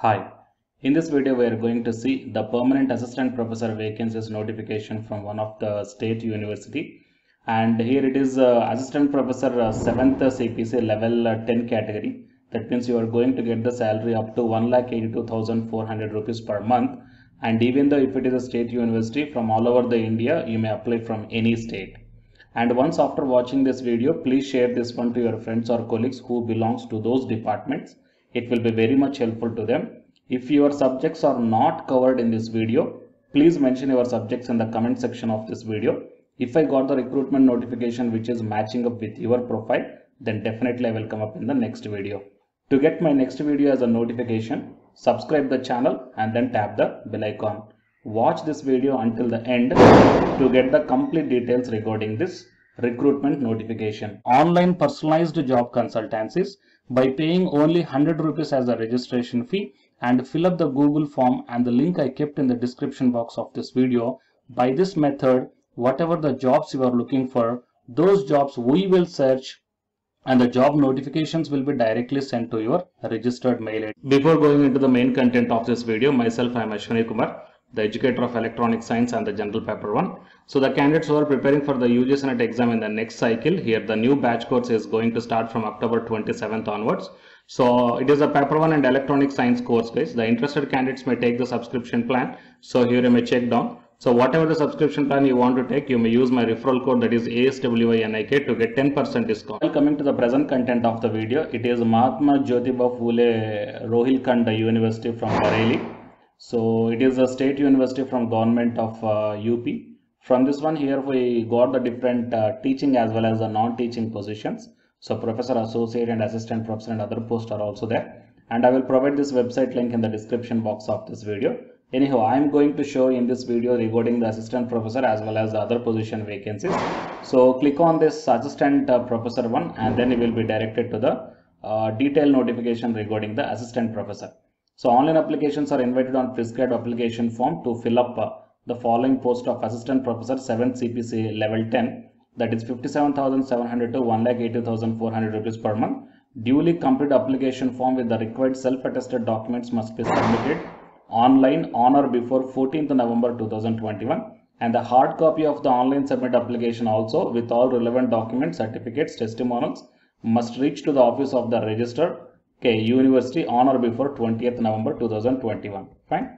Hi, in this video we are going to see the permanent assistant professor vacancies notification from one of the state university, and here it is assistant professor 7th CPC level 10 category. That means you are going to get the salary up to 1,82,400 rupees per month, and even though if it is a state university from all over the India, you may apply from any state. And once after watching this video, please share this one to your friends or colleagues who belongs to those departments. It will be very much helpful to them. If your subjects are not covered in this video, please mention your subjects in the comment section of this video. If I got the recruitment notification which is matching up with your profile, then definitely I will come up in the next video. To get my next video as a notification, subscribe the channel and then tap the bell icon. Watch this video until the end to get the complete details regarding this recruitment notification. Online personalized job consultancies by paying only 100 rupees as a registration fee, and fill up the Google form and the link I kept in the description box of this video. By this method, whatever the jobs you are looking for, those jobs we will search and the job notifications will be directly sent to your registered mail. Before going into the main content of this video, myself I am Ashwani Kumar, the educator of electronic science and the general paper 1. So the candidates who are preparing for the UGC NET exam in the next cycle, here the new batch course is going to start from October 27th onwards. So it is a paper 1 and electronic science course, guys. The interested candidates may take the subscription plan. So here you may check down. So whatever the subscription plan you want to take, you may use my referral code, that is ASWINIK, to get 10% discount. Well, coming to the present content of the video, it is Mahatma Jyotiba Phule Rohilkhand University from Bareilly. So it is a state university from government of UP. From this one, here we got the different teaching as well as the non-teaching positions. So professor, associate and assistant professor and other posts are also there. And I will provide this website link in the description box of this video. Anyhow, I am going to show in this video regarding the assistant professor as well as the other position vacancies. So click on this assistant professor one, and then you will be directed to the detailed notification regarding the assistant professor. So online applications are invited on prescribed application form to fill up the following post of assistant professor 7th CPC level 10, that is 57,700 to 1,80,400 rupees per month. Duly complete application form with the required self-attested documents must be submitted online on or before 14th November 2021, and the hard copy of the online submit application also with all relevant documents, certificates, testimonials must reach to the office of the registered university on or before 20th November 2021. Fine.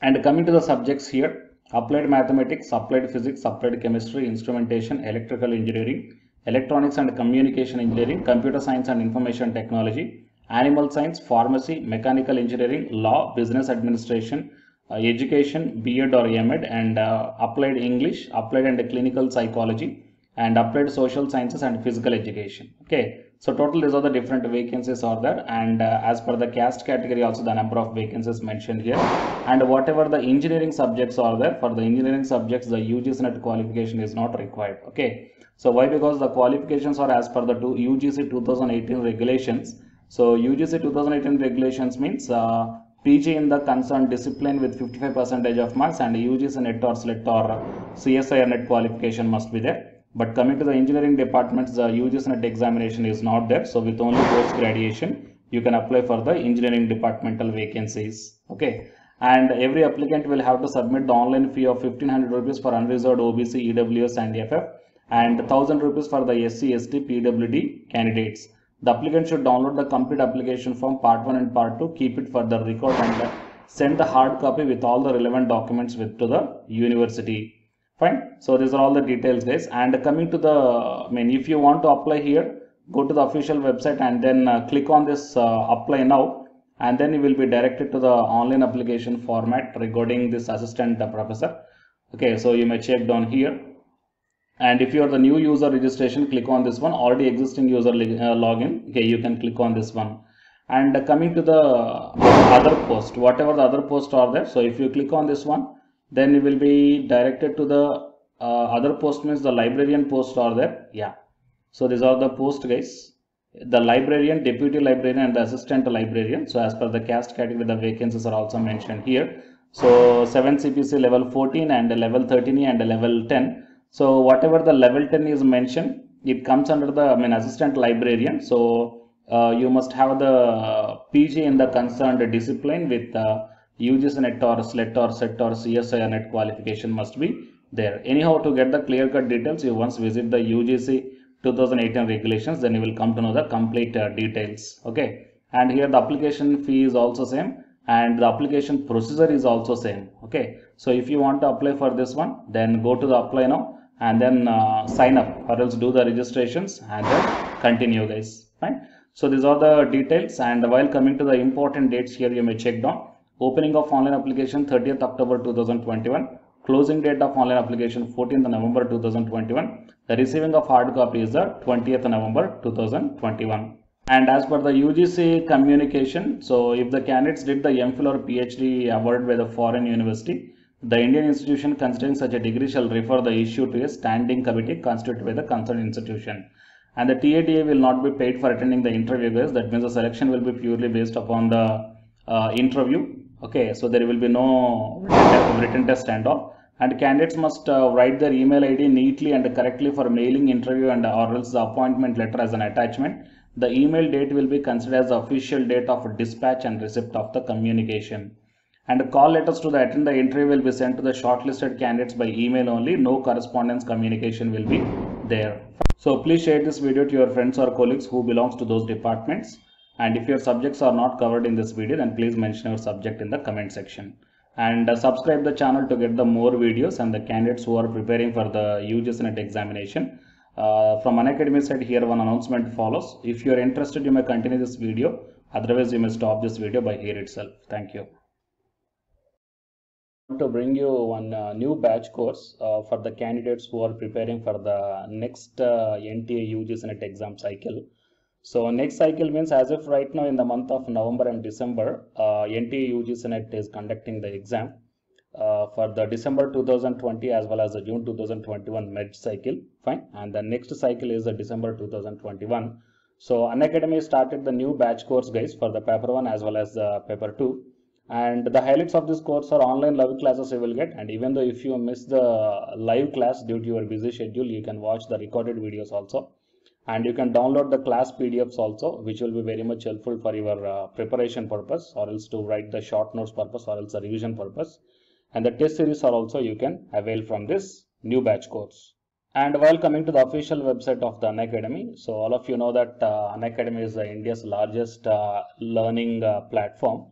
And coming to the subjects here, applied mathematics, applied physics, applied chemistry, instrumentation, electrical engineering, electronics and communication engineering, computer science and information technology, animal science, pharmacy, mechanical engineering, law, business administration, education, B.Ed or M.Ed, and applied English, applied and clinical psychology, and applied social sciences and physical education. Okay. So total these are the different vacancies are there, and as per the caste category also the number of vacancies mentioned here, and whatever the engineering subjects are there, for the engineering subjects the UGC NET qualification is not required. Okay, so why? Because the qualifications are as per the UGC 2018 regulations. So UGC 2018 regulations means PG in the concerned discipline with 55% of marks, and UGC NET or SLET or CSIR NET qualification must be there. But coming to the engineering departments, the UGC NET examination is not there. So with only post graduation, you can apply for the engineering departmental vacancies. Okay. And every applicant will have to submit the online fee of 1500 rupees for unreserved OBC, EWS and FF, and 1000 rupees for the SC, ST, PWD candidates. The applicant should download the complete application form part 1 and part 2, keep it for the record, and send the hard copy with all the relevant documents to the university. Fine. So these are all the details, guys. And coming to the if you want to apply here, go to the official website and then click on this apply now, and then you will be directed to the online application format regarding this assistant professor. Okay, so you may check down here, and if you are the new user registration, click on this one. Already existing user login, okay, you can click on this one. And coming to the other post, whatever the other posts are there, so if you click on this one, then you will be directed to the other post, means the librarian post are there. Yeah, so these are the post, guys. The librarian, deputy librarian and the assistant librarian. So as per the caste category, the vacancies are also mentioned here. So 7 CPC level 14 and level 13 and level 10. So whatever the level 10 is mentioned, it comes under the assistant librarian. So you must have the PG in the concerned discipline with UGC NET or SLET or SET or CSIR NET qualification must be there. Anyhow, to get the clear-cut details, you once visit the UGC 2018 regulations, then you will come to know the complete details. Okay, and here the application fee is also same, and the application procedure is also same. Okay, so if you want to apply for this one, then go to the apply now and then sign up, or else do the registrations and then continue, guys. Fine. So these are the details, and while coming to the important dates here, you may check down. Opening of online application 30th October 2021. Closing date of online application 14th November 2021. The receiving of hard copy is the 20th November 2021. And as per the UGC communication, so if the candidates did the MPhil or PhD awarded by the foreign university, the Indian institution considering such a degree shall refer the issue to a standing committee constituted by the concerned institution. And the TATA will not be paid for attending the interview, guys. That means the selection will be purely based upon the interview. Okay, so there will be no written test standoff. And candidates must write their email ID neatly and correctly for mailing interview and or else the appointment letter as an attachment. The email date will be considered as the official date of dispatch and receipt of the communication. And call letters to attend the interview will be sent to the shortlisted candidates by email only. No correspondence communication will be there. So please share this video to your friends or colleagues who belongs to those departments. And if your subjects are not covered in this video, then please mention your subject in the comment section. And subscribe the channel to get the more videos and the candidates who are preparing for the UGC NET examination. From Unacademy side, here one announcement follows. If you are interested, you may continue this video. Otherwise, you may stop this video by here itself. Thank you. To bring you one new batch course for the candidates who are preparing for the next NTA UGC NET exam cycle. So next cycle means as if right now in the month of November and December, NTA UGC NET is conducting the exam for the December 2020 as well as the June 2021 med cycle. Fine. And the next cycle is the December 2021. So Unacademy started the new batch course, guys, for the paper 1 as well as the paper 2. And the highlights of this course are online live classes you will get. And even though if you miss the live class due to your busy schedule, you can watch the recorded videos also. And you can download the class PDFs also, which will be very much helpful for your preparation purpose, or else to write the short notes purpose, or else the revision purpose. And the test series are also you can avail from this new batch course. And while coming to the official website of the Unacademy, so all of you know that Unacademy is India's largest learning platform.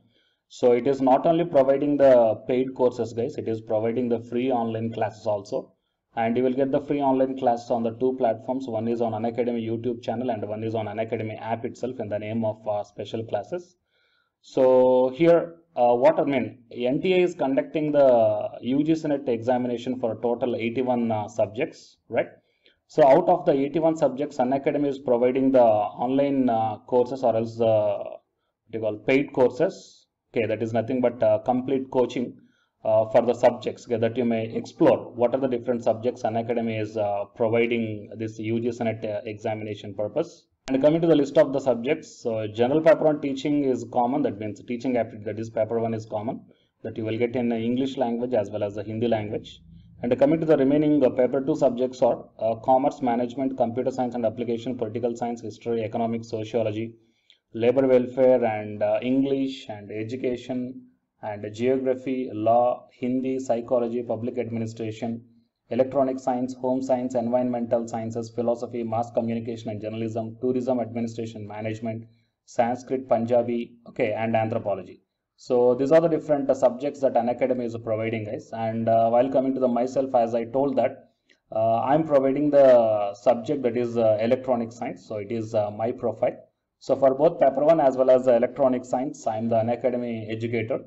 So it is not only providing the paid courses, guys, it is providing the free online classes also. And you will get the free online classes on the two platforms. One is on Unacademy YouTube channel and one is on Unacademy app itself in the name of special classes. So here, what I mean, NTA is conducting the UGC NET examination for a total 81 subjects, right? So out of the 81 subjects, Unacademy is providing the online courses or else the what you call paid courses. Okay, that is nothing but complete coaching for the subjects that you may explore. What are the different subjects Unacademy is providing this UGC NET examination purpose. And coming to the list of the subjects, so general paper 1 teaching is common, that means teaching aptitude, that is paper 1 is common, that you will get in English language as well as the Hindi language. And coming to the remaining paper 2 subjects are commerce, management, computer science and application, political science, history, economics, sociology, labor welfare and English and education and geography, law, Hindi, psychology, public administration, electronic science, home science, environmental sciences, philosophy, mass communication and journalism, tourism, administration, management, Sanskrit, Punjabi, okay, and anthropology. So these are the different subjects that Unacademy is providing, guys. And while coming to the myself, as I told that I'm providing the subject that is electronic science. So it is my profile. So for both paper 1 as well as the electronic science, I am the Unacademy educator.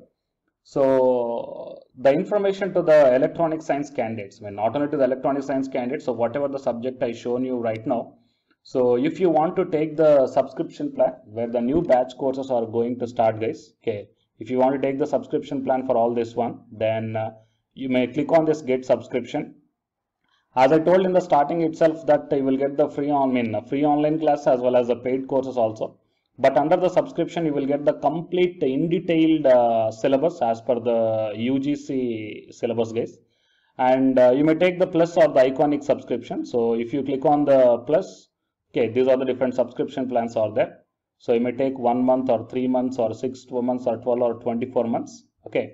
So the information to the electronic science candidates, well, not only to the electronic science candidates, so whatever the subject I shown you right now. So if you want to take the subscription plan where the new batch courses are going to start, guys, okay, if you want to take the subscription plan for all this one, then you may click on this get subscription. As I told in the starting itself that you will get the free online class as well as the paid courses also. But under the subscription, you will get the complete in detailed syllabus as per the UGC syllabus, guys. And you may take the plus or the iconic subscription. So if you click on the plus, okay, these are the different subscription plans are there. So you may take 1 month or 3 months or 6 months or 12 or 24 months. Okay.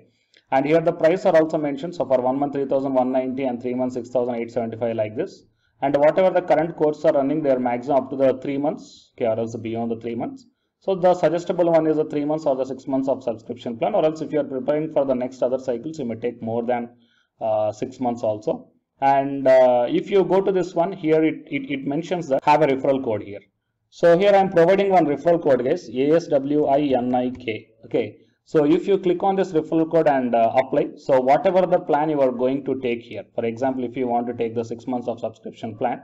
And here the price are also mentioned. So for 1 month 3,190 and 3 months 6,875 like this. And whatever the current quotes are running, they are maximum up to the 3 months, okay, or else beyond the 3 months. So the suggestible one is the 3 months or the 6 months of subscription plan, or else if you are preparing for the next other cycles, you may take more than 6 months also. And if you go to this one here, it mentions that have a referral code here. So here I am providing one referral code, guys, ASWINIK. Okay. So if you click on this referral code and apply, so whatever the plan you are going to take here, for example, if you want to take the 6 months of subscription plan,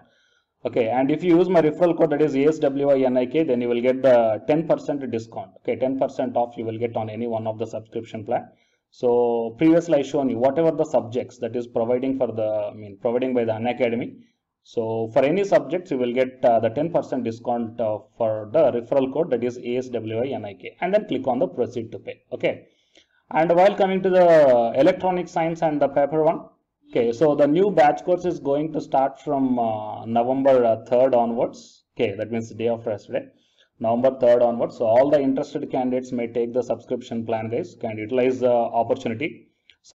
okay, and if you use my referral code, that is ASWINIK, then you will get the 10% discount. Okay, 10% off you will get on any one of the subscription plan. So previously I shown you whatever the subjects that is providing for the, providing by the Unacademy. So for any subjects, you will get the 10% discount for the referral code, that is ASWINIK, and then click on the proceed to pay. Okay. And while coming to the electronic science and the paper one, okay, so the new batch course is going to start from November 3rd onwards. Okay, that means the day after yesterday, November 3rd onwards. So all the interested candidates may take the subscription plan, guys, can utilize the opportunity.